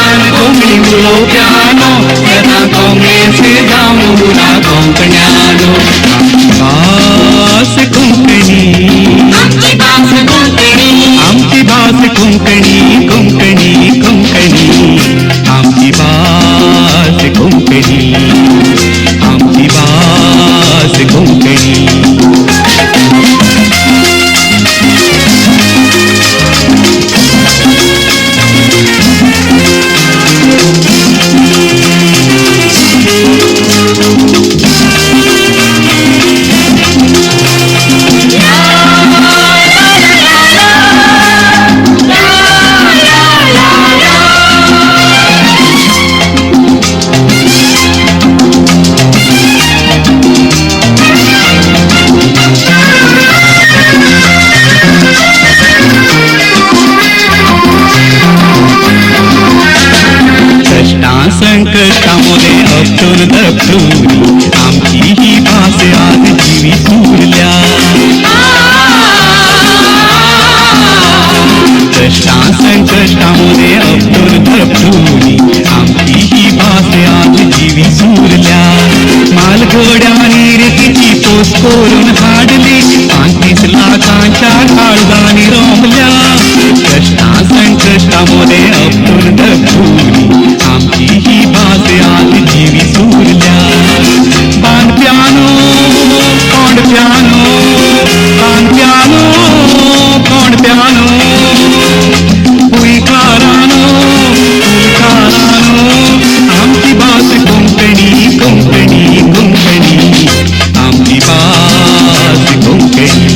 गान कोंकणी उलोवप्यानो सदां काँग्रेस जावन उरा कोंकण्यानो भास कोंकणी आमची भास कोंकणी आमची भास कोंकणी कोंकणी कोंकणी आमची भास कोंकणी आमची भास कोंकणी संकटामध्ये अपटून दपटून आमची ही भास आज जीवी उरल्या कष्टा संकटामध्ये अपटून दपटून आमची ही भास आज जीवी उरल्या मालघोड्याने रेतीची पोस करून हाडली 35 लाखांच्या काळजाने रोमल्या कष्टा संकटामध्ये अपटून दपटून आमची ही भास आज जीवी उरल्या बांध प्यानो कोंड प्यानो बांध प्यानो कोंड प्यानो पुईकारानो आमची भास कोंकणी कोंकणी कोंकणी आमची भास कोंकणी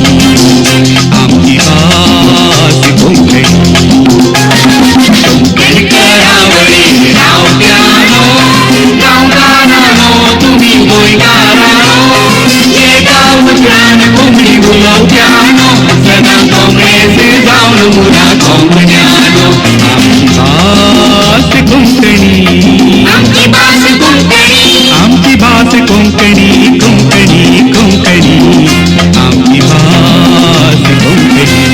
आमची भास कोंकणी कोंकणी करावळी राव प्यानो गांवकारानो तुम्ही गोंयकारानो हे गांव प्राण कोंकणी उलोवप्यानो सदां काँग्रेस जावन उरा कोंकण्यानो आमची भास कोंकणी आमची भास कोंकणी आमची भास कोंकणी कोंकणी कोंकणी आमची भास कोंकणी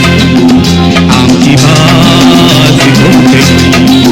आमची भास कोंकणी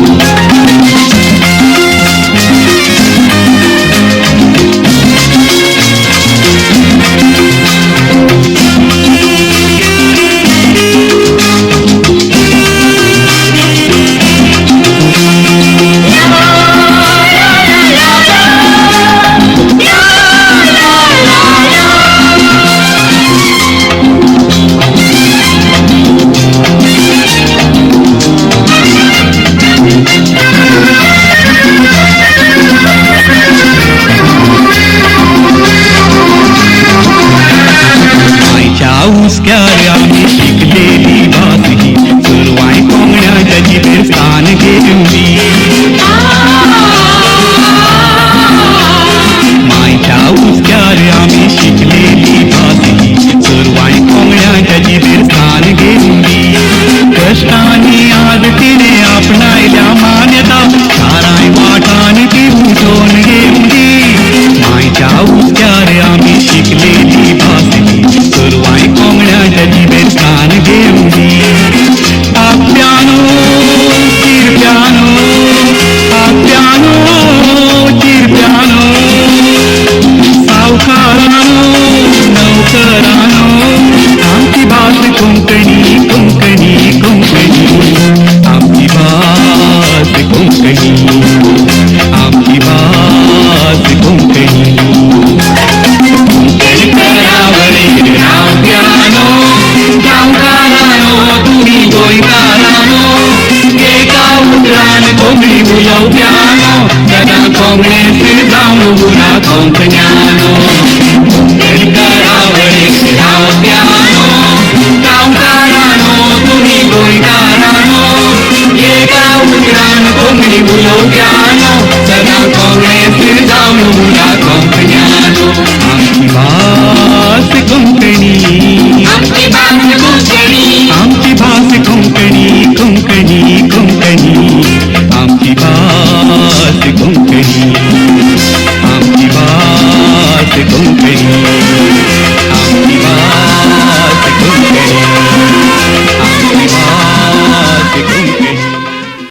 उसक्यार आम्ही शिकलेली भास ही सुरवाय कोंगण्याच्या जिबेर स्थान घेवली मायच्या उसक्यार आम्ही शिकलेली भास ही सुरवाय कोंगण्याच्या जिबेर स्थान घेवली कष्टांनी आज तिने आपणायल्या मान्यता साराय वाटान ती उठोन घेवली मायच्या उसक्यार आम्ही शिकलेली भास ही सुरवाय कोंगण्याच्या जिबेर स्थान घेवली आप्यानो चिरप्यानो आप्यानो चिरप्यानो सावकारानो नौकरानो आमची भास कोंकणी कोंकणी कोंकणी आमची भास कोंकणी आमची भास कोंकणी कोंकणी करावळी राव प्यानो गांवकारानो तुम्ही गोंयकारानो हे गांव प्राण कोंकणी उलोवप्यानो सदां काँग्रेस जावन उरा कोंकण्यानो कोंकणी करावळी राव प्यानो गांवकारानो तुम्ही गोंयकारानो हे गांव प्राण कोंकणी उलोवप्यानो सदां काँग्रेस जावन उरा कोंकण्यानो आमची भास कोंकणी